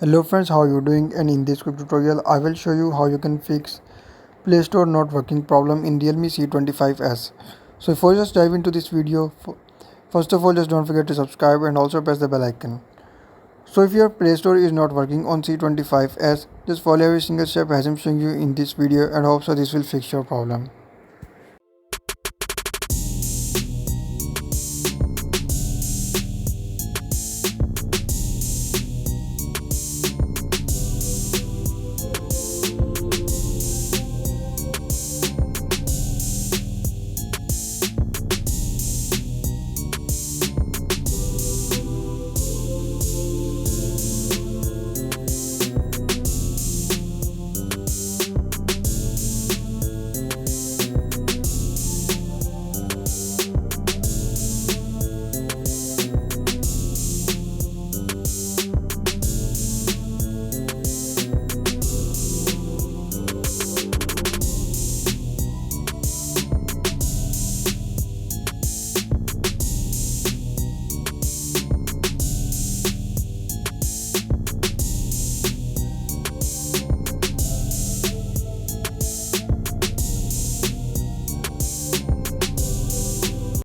Hello friends, how are you doing? And in this quick tutorial I will show you how you can fix Play Store not working problem in Realme C25s. So before you just dive into this video, first of all just don't forget to subscribe and also press the bell icon. So if your Play Store is not working on C25s, just follow every single step as I'm showing you in this video and hope so this will fix your problem.